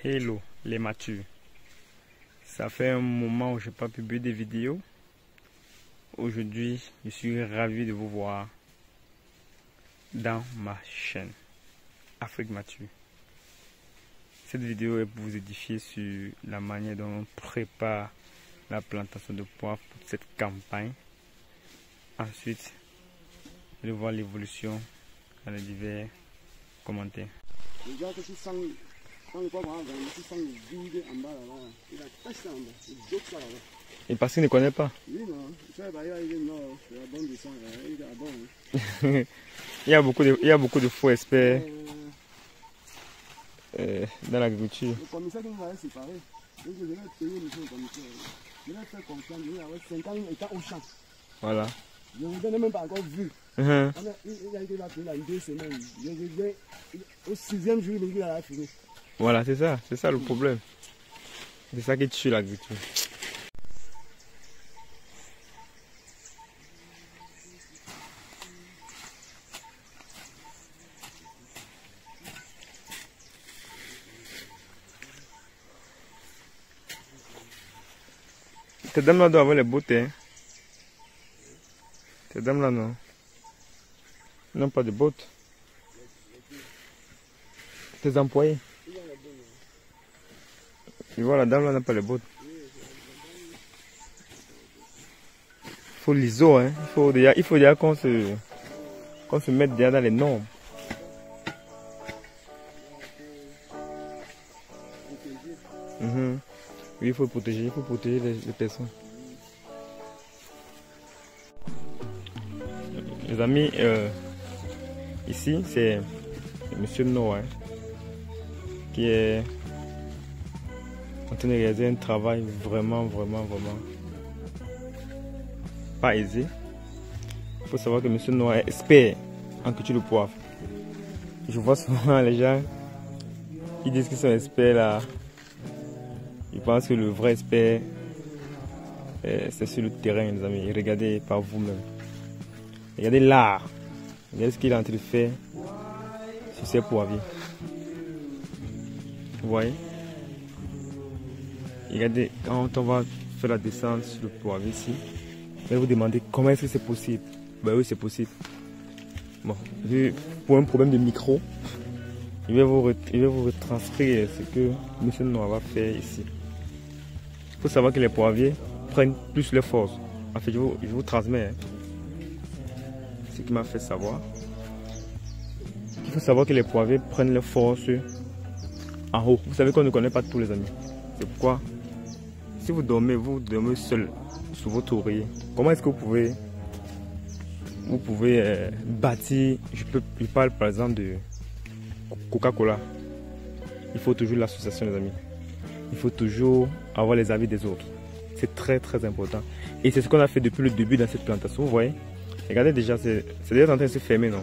Hello les matures. Ça fait un moment où je n'ai pas publié des vidéos. Aujourd'hui, je suis ravi de vous voir dans ma chaîne Afrique Mature. Cette vidéo est pour vous édifier sur la manière dont on prépare la plantation de poivre pour cette campagne. Ensuite, vous allez voir l'évolution dans les divers commentaires. Et parce qu'il ne connaît pas. Il y a beaucoup de faux experts dans l'agriculture. Le commissaire qui nous avait séparés, je vais payer le commissaire. Je vais faire confiance, il y avait 5 ans, il était au champ. Voilà. Je ne vous ai même pas encore vu. Il a été là pour 2 semaines. Au 6e jour, il a fini. Voilà, c'est ça le problème. C'est ça qui tue l'agriculture. Tes dames là doivent avoir les bottes. Hein. Tes dames là non. Ils n'ont pas de bottes. Tes employés. Tu vois, la dame là n'a pas les bottes. Il faut l'ISO, hein. Il faut déjà qu'on se mette déjà dans les normes. Oui, il faut protéger les personnes. Les amis, ici c'est Monsieur Noah hein, qui est en train de réaliser un travail vraiment pas aisé. Il faut savoir que Monsieur Noah est expert en culture de poivre. Je vois souvent les gens qui disent qu'ils sont experts là. Je pense que le vrai expert, c'est sur le terrain, les amis. Regardez par vous-même. Regardez l'art. Regardez ce qu'il est en train de faire sur ces poivriers. Vous voyez? Regardez, quand on va faire la descente sur le poivrier ici, vous allez vous demander comment est-ce que c'est possible. Ben oui, c'est possible. Bon, pour un problème de micro, je vais vous retranscrire ce que M. Noah va faire ici. Il faut savoir que les poivriers prennent plus les forces. En fait, je vous transmets hein, ce qui m'a fait savoir. Il faut savoir que les poivriers prennent les forces en haut. Vous savez qu'on ne connaît pas tous les amis. C'est pourquoi, si vous dormez seul sur votre oreiller, comment est-ce que vous pouvez bâtir, je parle par exemple de Coca-Cola. Il faut toujours l'association les amis. Il faut toujours avoir les avis des autres. C'est très important. Et c'est ce qu'on a fait depuis le début dans cette plantation. Vous voyez? Regardez déjà, c'est déjà en train de se fermer, non?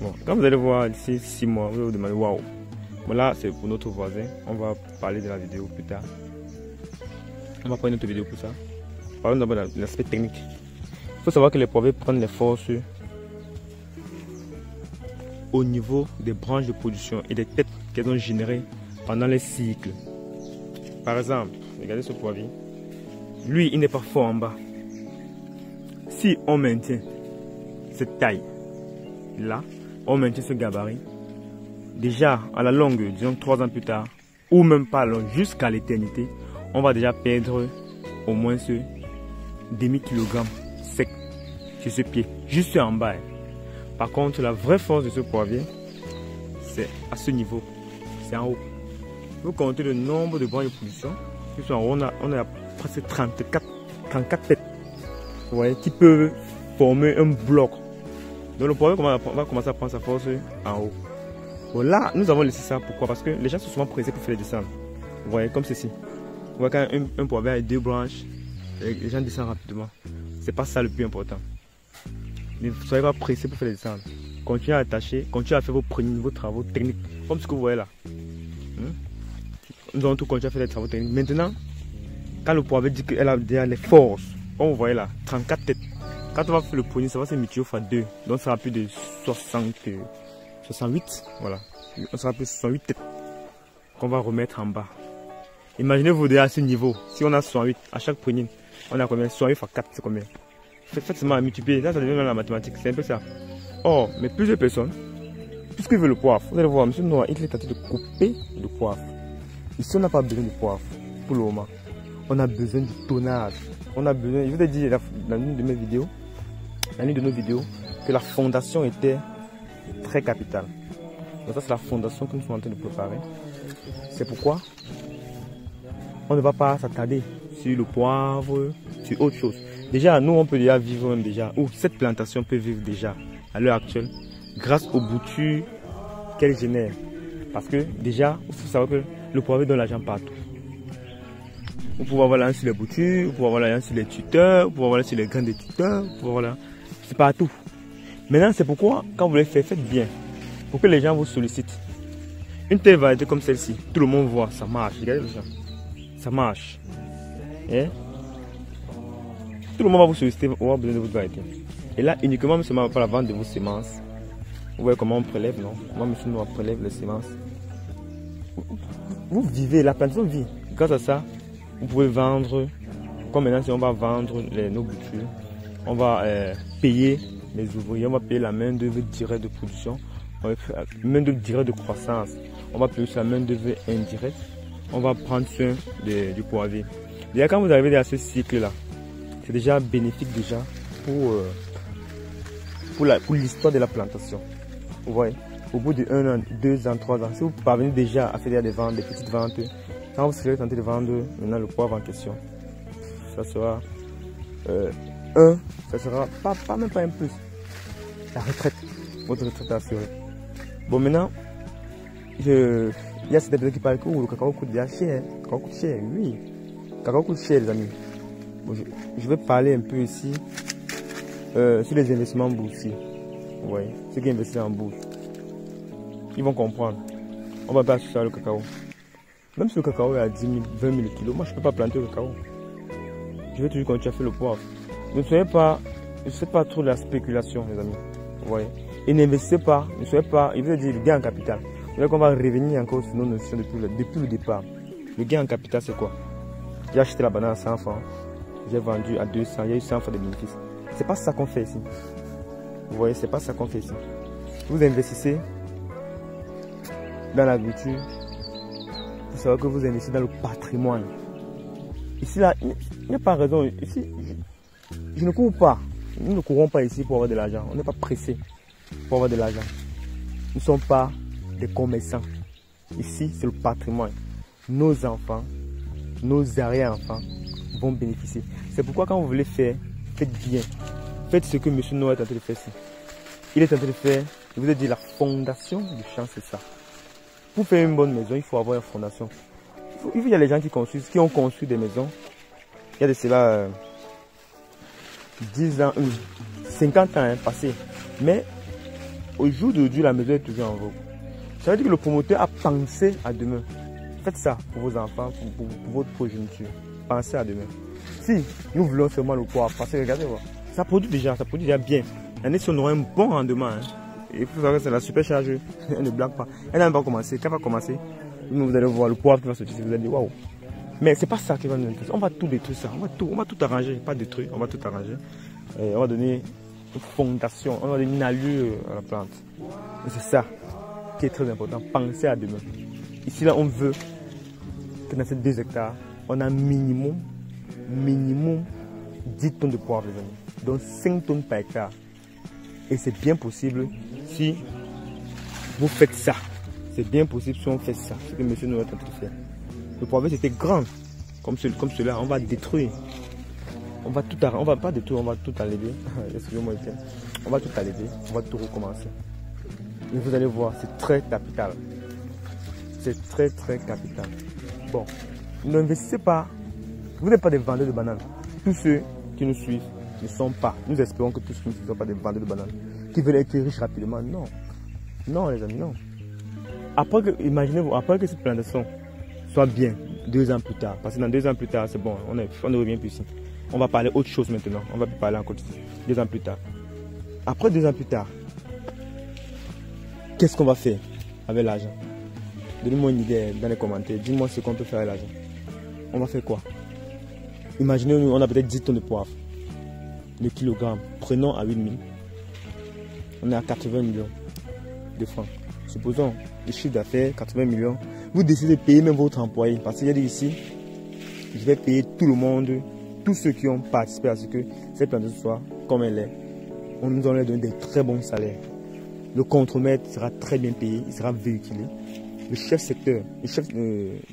Bon, quand vous allez voir ici 6 mois, vous allez vous demander waouh. Bon là, c'est pour notre voisin. On va parler de la vidéo plus tard. On va prendre une autre vidéo pour ça. Parlons d'abord de l'aspect technique. Il faut savoir que les poivriers prennent les forces au niveau des branches de production et des têtes qu'elles ont générées pendant les cycles. Par exemple, regardez ce poivrier. Lui, il n'est pas fort en bas. Si on maintient cette taille là, on maintient ce gabarit, déjà à la longue, disons 3 ans plus tard, ou même pas long, jusqu'à l'éternité, on va déjà perdre au moins ce demi-kilogramme sec sur ce pied, juste en bas. Par contre, la vraie force de ce poivrier, c'est à ce niveau, c'est en haut. Vous comptez le nombre de branches de production. On a presque 34 têtes, vous voyez, qui peuvent former un bloc. Donc le poivrier va commencer à prendre sa force en haut. Bon là, nous avons laissé ça. Pourquoi? Parce que les gens sont souvent pressés pour faire les descentes. Vous voyez, comme ceci. Vous voyez quand un poivrier a 2 branches, les gens descendent rapidement. C'est pas ça le plus important. Ne soyez pas pressés pour faire les descentes. Continuez à attacher, continuez à faire vos travaux techniques. Comme ce que vous voyez là. Nous allons tout continuer à faire les travaux techniques. Maintenant, quand le poivrier dit qu'elle a déjà les forces, comme vous voyez là, 34 têtes. Quand on va faire le premier, ça va se multiplier fois 2. Donc ça sera plus de 68. Voilà. On sera plus de 68 têtes. qu'on va remettre en bas. Imaginez-vous déjà à ce niveau. Si on a 68, à chaque prunine, on a combien? 68 fois 4, c'est combien? Faites seulement à multiplier. Là, ça devient dans la mathématique. C'est un peu ça. Oh, mais plusieurs personnes, puisqu'ils veulent le poivre, vous allez voir, M. Noah, il est tenté de couper le poivre. Ici, on n'a pas besoin de poivre pour le moment. On a besoin du tonnage. On a besoin, je vous ai dit dans une de mes vidéos, dans une de nos vidéos, que la fondation était très capitale. Donc ça, c'est la fondation que nous sommes en train de préparer. C'est pourquoi on ne va pas s'attarder sur le poivre, sur autre chose. Déjà, nous, on peut déjà vivre même déjà, ou cette plantation peut vivre déjà à l'heure actuelle, grâce aux boutures qu'elle génère. Parce que déjà, il faut savoir que le poivre donne l'argent partout. Vous pouvez avoir l'argent sur les boutures, vous pouvez avoir l'argent sur les tuteurs, vous pouvez avoir l'argent sur les grains de tuteurs, vous pouvez avoir l'argent, c'est partout. Maintenant, c'est pourquoi, quand vous les faites, faites bien. Pour que les gens vous sollicitent. Une telle variété comme celle-ci, tout le monde voit, ça marche. Regardez ça. Ça marche. Hein? Tout le monde va vous solliciter, on va besoin de votre variété. Et là, uniquement seulement pour la vente de vos semences. Vous voyez comment on prélève, non? Moi, monsieur, nous, on prélève les semences. Vous vivez, la plantation vit. Grâce à ça, vous pouvez vendre. Comme maintenant, si on va vendre nos boutures, on va payer les ouvriers, on va payer la main-d'œuvre directe de production, la main-d'œuvre directe de croissance. On va payer aussi la main-d'œuvre indirecte. On va prendre soin du poivrier. Déjà, quand vous arrivez à ce cycle-là, c'est déjà bénéfique déjà pour l'histoire de la plantation. Vous voyez, au bout de 1 an, 2 ans, 3 ans, si vous parvenez déjà à faire des ventes, des petites ventes, quand vous serez tenté de vendre maintenant le poivre en question, ça sera ça sera même pas un plus. La retraite, votre retraite est assurée. Bon, maintenant, il y a certaines personnes qui parlent que le cacao coûte déjà cher. Le cacao coûte cher, oui. Le cacao coûte cher, les amis. Bon, je vais parler un peu ici sur les investissements boursiers. Ouais, ceux qui investissent en bourse, ils vont comprendre. On va pas acheter le cacao. Même si le cacao est à 10 000, 20 000 kilos, moi je ne peux pas planter le cacao. Je vais toujours continuer à faire le poivre. Ne faites pas trop de la spéculation, les amis. Vous voyez. Et n'investissez pas, ne soyez pas, il veut dire le gain en capital. Vous voyez qu'on va revenir encore sur nos notions depuis le départ. Le gain en capital, c'est quoi? J'ai acheté la banane à 100 francs, j'ai vendu à 200, il y a eu 100 francs de bénéfices. C'est pas ça qu'on fait ici. Vous voyez, c'est pas ça qu'on fait ici. Vous investissez dans l'agriculture, vous savez que vous investissez dans le patrimoine. Ici, là, il n'y a pas raison. Ici, je ne cours pas. Nous ne courons pas ici pour avoir de l'argent. On n'est pas pressé pour avoir de l'argent. Nous ne sommes pas des commerçants. Ici, c'est le patrimoine. Nos enfants, nos arrière-enfants vont bénéficier. C'est pourquoi quand vous voulez faire, faites bien. Faites ce que M. Noah est en train de faire ici. Il est en train de faire, je vous ai dit, la fondation du champ, c'est ça. Pour faire une bonne maison, il faut avoir une fondation. Il y a les gens qui ont construit des maisons. Il y a de cela 10 ans, 50 ans passés. Mais au jour d'aujourd'hui, la maison est toujours en vogue. Ça veut dire que le promoteur a pensé à demain. Faites ça pour vos enfants, pour votre progéniture. Pensez à demain. Si nous voulons seulement le poivre, parce que regardez, ça produit déjà bien. L'année, si on aura un bon rendement, hein, il faut savoir que c'est la supercharge. Elle ne blague pas. Elle n'a pas commencé. Quand elle va commencer, vous allez voir le poivre qui va sortir. Vous allez dire waouh. Mais c'est pas ça qui va nous intéresser. On va tout détruire ça. On va tout arranger. Pas détruire, on va tout arranger. Et on va donner une fondation. On va donner une allure à la plante. Et c'est ça qui est très important. Pensez à demain. Ici, là, on veut que dans ces 2 hectares, on a minimum 10 tonnes de poivre, les amis. Donc 5 tonnes par hectare. Et c'est bien possible si vous faites ça. C'est bien possible si on fait ça. Ce que monsieur nous est en train de faire. Le poivre c'était grand. Comme cela, on va détruire. On va tout arranger. On va pas détruire, on va tout enlever. Excusez-moi, on va tout enlever. On va tout recommencer. Et vous allez voir, c'est très capital. C'est très capital. Bon, n'investissez pas. Vous n'êtes pas des vendeurs de bananes. Tous ceux qui nous suivent ne sont pas. Nous espérons que tous ceux qui ne sont pas des vendeurs de bananes. Qui veulent être riches rapidement. Non. Non, les amis, non. Imaginez-vous, après que cette plantation soit bien 2 ans plus tard. Parce que dans 2 ans plus tard, c'est bon, on ne revient plus ici. On va parler autre chose maintenant. On va parler encore 2 ans plus tard. Après 2 ans plus tard, qu'est-ce qu'on va faire avec l'argent? Donnez-moi une idée dans les commentaires. Dis-moi ce qu'on peut faire avec l'argent. On va faire quoi? Imaginez, on a peut-être 10 tonnes de poivre. Le kilogramme. Prenons à 8 000. On est à 80 millions de francs. Supposons le chiffre d'affaires, 80 millions. Vous décidez de payer même votre employé. Parce qu'il y a dit ici, je vais payer tout le monde, tous ceux qui ont participé à ce que cette plantation soit comme elle est. On nous en a donné des très bons salaires. Le contremaître sera très bien payé, il sera véhiculé. Le chef secteur,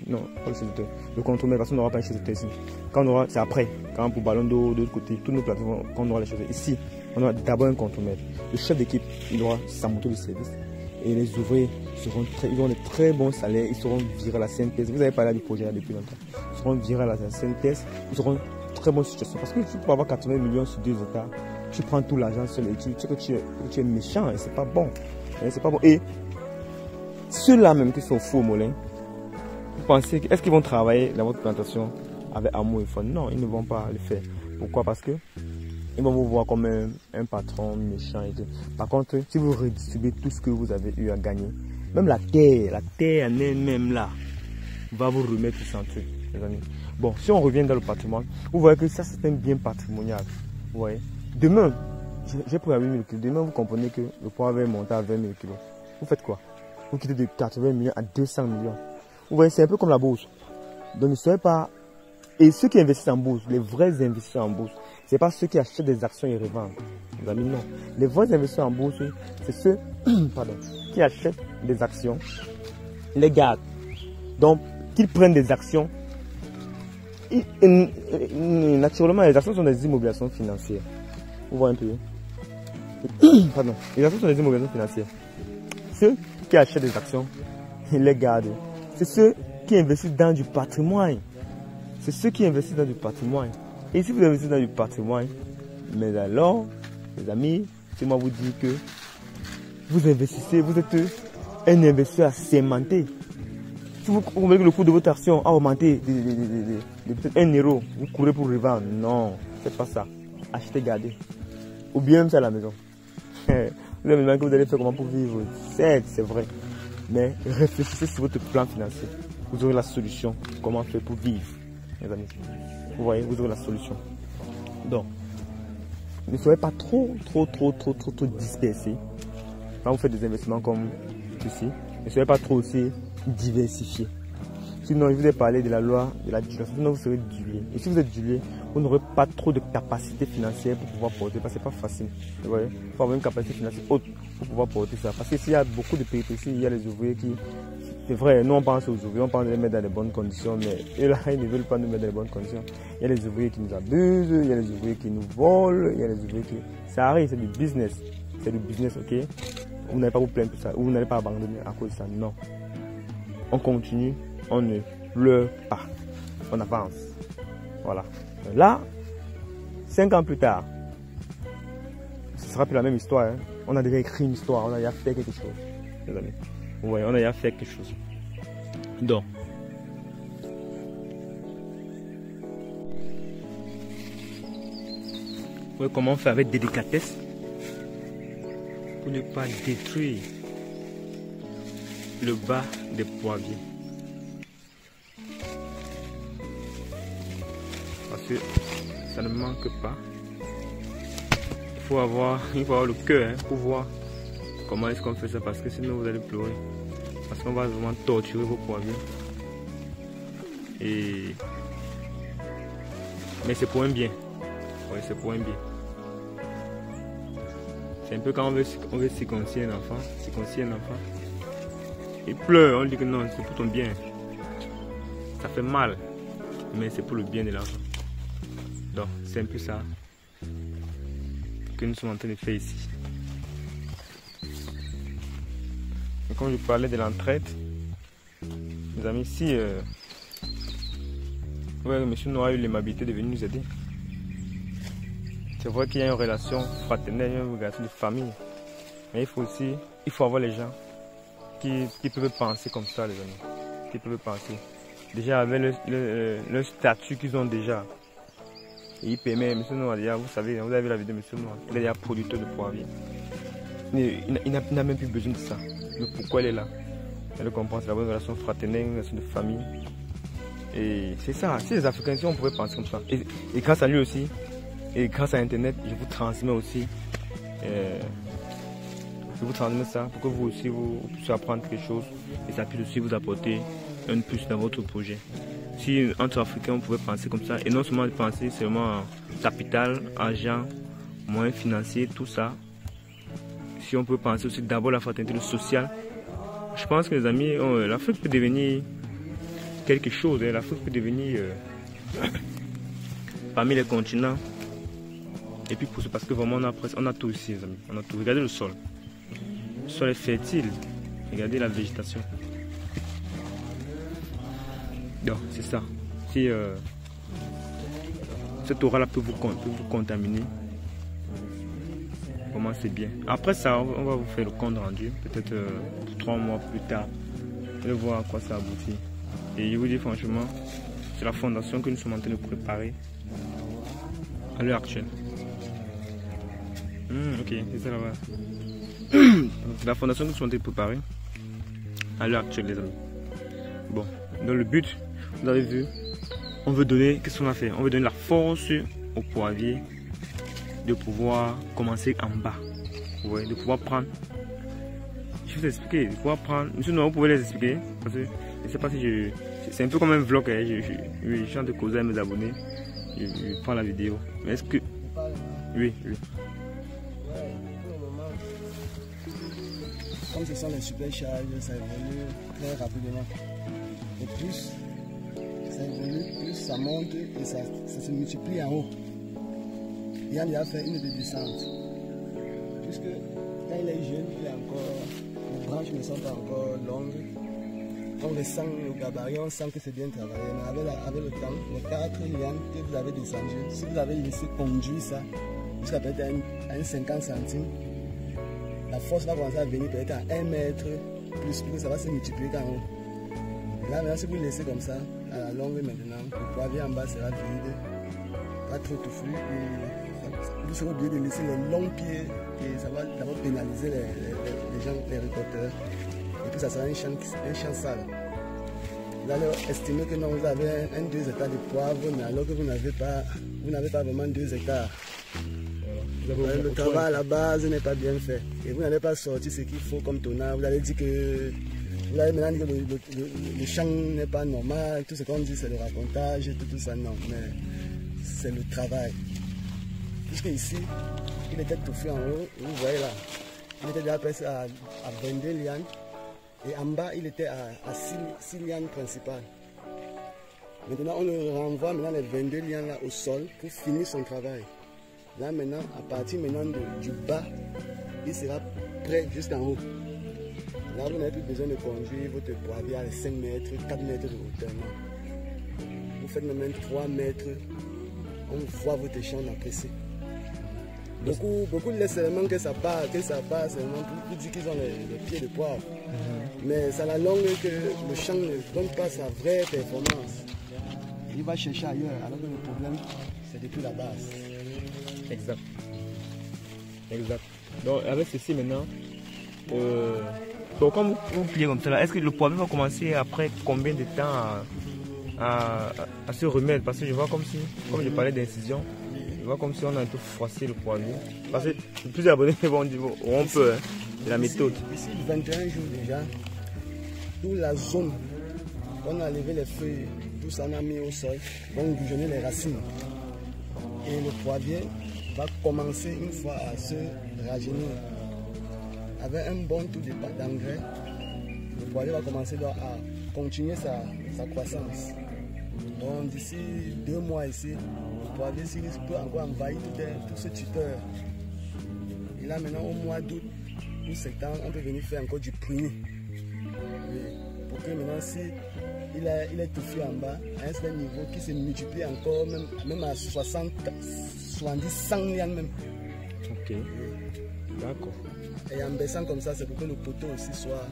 non, pas le chef secteur, le contremaître, parce qu'on n'aura pas un chef secteur ici. Quand on aura, c'est après, quand pour Ballon d'eau, de l'autre côté, tous nos plateformes, quand on aura les choses. Ici, on aura d'abord un contremaître. Le chef d'équipe, il aura sa moto de service. Et les ouvriers ils auront de très bons salaires, ils seront virés à la CNTS. Vous avez parlé du projet là depuis longtemps. Ils seront virés à la CNTS, ils auront une très bonne situation. Parce que tu peux avoir 80 millions sur 2 hectares, tu prends tout l'argent seul et tu sais que tu es méchant et c'est pas bon. C'est pas bon. Et ceux-là même qui sont faux moulins, vous pensez, est-ce qu'ils vont travailler dans votre plantation avec amour et foi? Non, ils ne vont pas le faire. Pourquoi? Parce que ils vont vous voir comme un patron méchant et tout. Par contre, si vous redistribuez tout ce que vous avez eu à gagner, même la terre en elle-même là, va vous remettre sans truc, les amis. Bon, si on revient dans le patrimoine, vous voyez que ça c'est un bien patrimonial. Vous voyez. Demain, j'ai pris à 8 000 kg. Demain, vous comprenez que le poids va monter à 20 000 kg. Vous faites quoi? Vous quittez de 80 millions à 200 millions. Vous voyez, c'est un peu comme la bourse. Donc ne soyez pas... Et ceux qui investissent en bourse, les vrais investisseurs en bourse, ce n'est pas ceux qui achètent des actions et revendent. Les amis, non. Les vrais investisseurs en bourse, c'est ceux qui achètent des actions, les gardent. Donc, qu'ils prennent des actions. Naturellement, les actions sont des immobilisations financières. Vous voyez un peu. Pardon. Les actions sont des immobilisations financières. Ceux qui achètent des actions, ils les gardent. C'est ceux qui investissent dans du patrimoine. C'est ceux qui investissent dans du patrimoine. Et si vous investissez dans du patrimoine, mais alors, les amis, c'est moi vous dire que vous investissez, vous êtes un investisseur segmenté. Si vous voyez que le coût de votre action a augmenté de peut-être 1 euro, vous courez pour revendre. Non, faites pas ça. Achetez, gardez. Ou bien même ça à la maison. Vous avez besoin que vous allez faire comment pour vivre. C'est vrai. Mais réfléchissez sur votre plan financier. Vous aurez la solution. Comment faire pour vivre, mes amis. Vous voyez, vous aurez la solution. Donc, ne soyez pas trop dispersés. Quand vous faites des investissements comme ceci, ne soyez pas trop aussi diversifiés. Sinon, je vous ai parlé de la loi de la dilution. Sinon, vous serez dilué. Et si vous êtes dilué, vous n'aurez pas trop de capacité financière pour pouvoir porter. Parce que ce n'est pas facile. Vous voyez, il faut avoir une capacité financière haute pour pouvoir porter ça. Parce que s'il y a beaucoup de pays ici, il y a les ouvriers qui... C'est vrai, nous on pense aux ouvriers, on pense de les mettre dans les bonnes conditions, mais eux là, ils ne veulent pas nous mettre dans les bonnes conditions. Il y a les ouvriers qui nous abusent, il y a les ouvriers qui nous volent, il y a les ouvriers qui... Ça arrive, c'est du business. C'est du business, ok? Vous n'allez pas vous plaindre de ça, ou vous n'allez pas abandonner à cause de ça, non. On continue, on ne pleure pas. On avance. Voilà. Là, 5 ans plus tard, ce sera plus la même histoire. Hein. On a déjà écrit une histoire, on a déjà fait quelque chose, les amis. Vous voyez, on a déjà fait quelque chose. Donc, vous voyez comment on fait avec délicatesse pour ne pas détruire le bas des poiriers. Parce que ça ne manque pas. Il faut avoir le cœur hein, pour voir comment est-ce qu'on fait ça, parce que sinon vous allez pleurer. Parce qu'on va vraiment torturer vos poivrons. Mais c'est pour un bien. Oui, c'est pour un bien. C'est un peu quand on veut circoncire un enfant. Il pleure, on dit que non, c'est pour ton bien. Ça fait mal, mais c'est pour le bien de l'enfant. Donc, c'est un peu ça que nous sommes en train de faire ici. Et comme je parlais de l'entraide, mes amis, si M. Noah a eu l'aimabilité de venir nous aider, c'est vrai qu'il y a une relation fraternelle, une relation de famille. Mais il faut avoir les gens qui peuvent penser comme ça, les amis. Qui peuvent penser. Déjà avec le statut qu'ils ont déjà. Et il permet, M. Noah, vous savez, vous avez vu la vidéo de M. Noah, il est déjà producteur de poivrier. Il n'a même plus besoin de ça. Mais pourquoi il est là? Elle comprend, c'est la bonne relation fraternelle, une relation de famille. Et c'est ça, si les Africains, si on pouvait penser comme ça. Et grâce à lui aussi, et grâce à Internet, je vous transmets aussi. Je vous transmets ça pour que vous aussi vous puissiez apprendre quelque chose et ça puisse aussi vous apporter un plus dans votre projet. Si entre Africains on pouvait penser comme ça et non seulement penser seulement capital, argent, moyens financiers, tout ça. Si on peut penser aussi d'abord la fraternité, le social, je pense que les amis, l'Afrique peut devenir quelque chose. L'Afrique peut devenir parmi les continents. Et puis pour ça, parce que vraiment on a tout ici les amis, on a tout. Regardez le sol. Le sol est fertile. Regardez la végétation. Donc c'est ça. Si cette aura là peut vous contaminer, vraiment c'est bien. Après ça, on va vous faire le compte rendu, peut-être 3 mois plus tard. Vous allez voir à quoi ça aboutit. Et je vous dis franchement, c'est la fondation que nous sommes en train de préparer à l'heure actuelle. Ok, c'est ça là-bas. C'est la fondation que nous sommes en train de préparer à l'heure actuelle, les amis. Bon, dans le but, vous avez vu, on veut donner, qu'est-ce qu'on a fait? On veut donner la force au poivrier de pouvoir commencer en bas. Ouais, de pouvoir prendre. Je vais vous expliquer, de pouvoir prendre. Monsieur, non, vous pouvez les expliquer. Parce que je ne sais pas si je. C'est un peu comme un vlog. Hein, je suis en train de causer à mes abonnés. Je prends la vidéo. Mais est-ce que. Oui, oui. Comme ce sont les supercharges, ça évolue très rapidement. Et plus ça évolue, plus ça monte et ça se multiplie en haut. Yann il a fait une de descente. Puisque quand il est jeune, il est encore, les branches ne sont pas encore longues. On les sent, le gabarit, on sent que c'est bien travaillé. Mais avec le temps, les 4 lianes que vous avez descendues, si vous avez laissé conduire ça jusqu'à peut-être à 50 centimes, la force va commencer à venir peut-être à 1 mètre plus ça va se multiplier en haut. Là maintenant si vous laissez comme ça, à la longue maintenant, le poivrier en bas sera vide, pas trop touffu, vous serez obligé de laisser les longs pieds et ça va d'abord pénaliser les gens, les récolteurs. Et puis ça sera un champ sale. Vous allez estimer que non, vous avez 1-2 hectares de poivre, mais alors que vous n'avez pas vraiment 2 hectares. Le travail à la base n'est pas bien fait et vous n'avez pas sorti ce qu'il faut comme tonnage. Vous allez dire que vous avez maintenant dit que le champ n'est pas normal, tout ce qu'on dit c'est le racontage, tout ça, non, mais c'est le travail. Puisque ici, il était tout fait en haut, vous voyez là, il était déjà presque à 22 lianes et en bas il était à 6 lianes principales. Maintenant on le renvoie maintenant les 22 lianes là au sol pour finir son travail. Là maintenant, à partir maintenant du bas, il sera prêt jusqu'en haut. Là, vous n'avez plus besoin de conduire votre poivrier à 5 mètres, 4 mètres de hauteur. Vous faites même 3 mètres, on voit votre champ apprécié. Beaucoup laissent seulement que ça part seulement pour dire qu'ils ont les pieds de poivre. Mais c'est à la longue que le champ ne donne pas sa vraie performance. Il va chercher ailleurs, alors que le problème, c'est depuis la base. Exact. Exact. Donc avec ceci maintenant, donc quand vous pliez comme ça, est-ce que le poivre va commencer après combien de temps à se remettre? Parce que je vois comme je parlais d'incision, je vois comme si on a un peu froissé le poivrier. Parce que plusieurs abonnés vont dire, on peut, c'est la méthode. Ici, 21 jours déjà, toute la zone, on a levé les feuilles, tout ça on a mis au sol, on a bougeonné les racines. Et le poivrier va commencer une fois à se rajeunir. Avec un bon taux d'engrais, le poivrier va commencer à continuer sa croissance. Donc d'ici 2 mois ici, le poivrier peut encore envahir tout ce tuteur. Et là maintenant au mois d'août ou septembre, on peut venir faire encore du prunier. Pour que maintenant si il est touffé en bas, à un certain niveau qui se multiplie encore même à 60, 70, 100 lianes même. Ok, d'accord. Et en baissant comme ça, c'est pour que le poteau aussi soit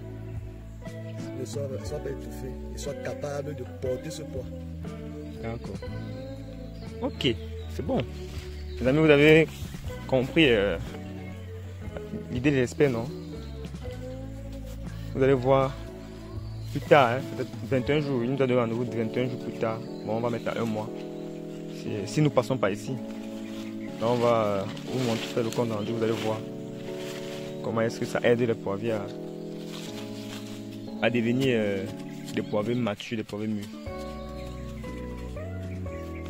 pas étouffé et soit capable de porter ce poids. D'accord. Ok, c'est bon. Les amis, vous avez compris l'idée de l'expert, non? Vous allez voir plus tard, hein, peut-être 21 jours. Il nous a donné rendez-vous 21 jours plus tard. Bon, on va mettre à 1 mois. Si nous passons par ici, là on va vous montrer le compte rendu, vous allez voir comment est-ce que ça aide les poivriers à devenir des poivriers matures, des poivriers mûrs.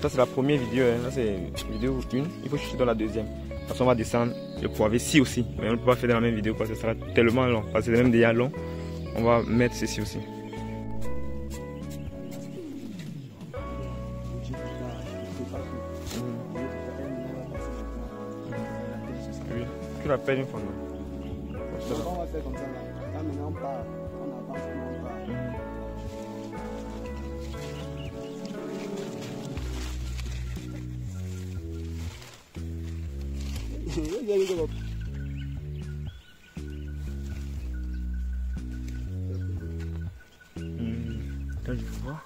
Ça c'est la première vidéo, hein. Là c'est vidéo 1, il faut chuter dans la deuxième. Parce qu'on va descendre le poivrier ici aussi, mais on ne peut pas faire dans la même vidéo parce que ça sera tellement long, parce que c'est même déjà long. On va mettre ceci aussi. Oui, tu l'appelles une fois. On va faire comme ça là. Là maintenant on part. On avance, on part. Quand je vois.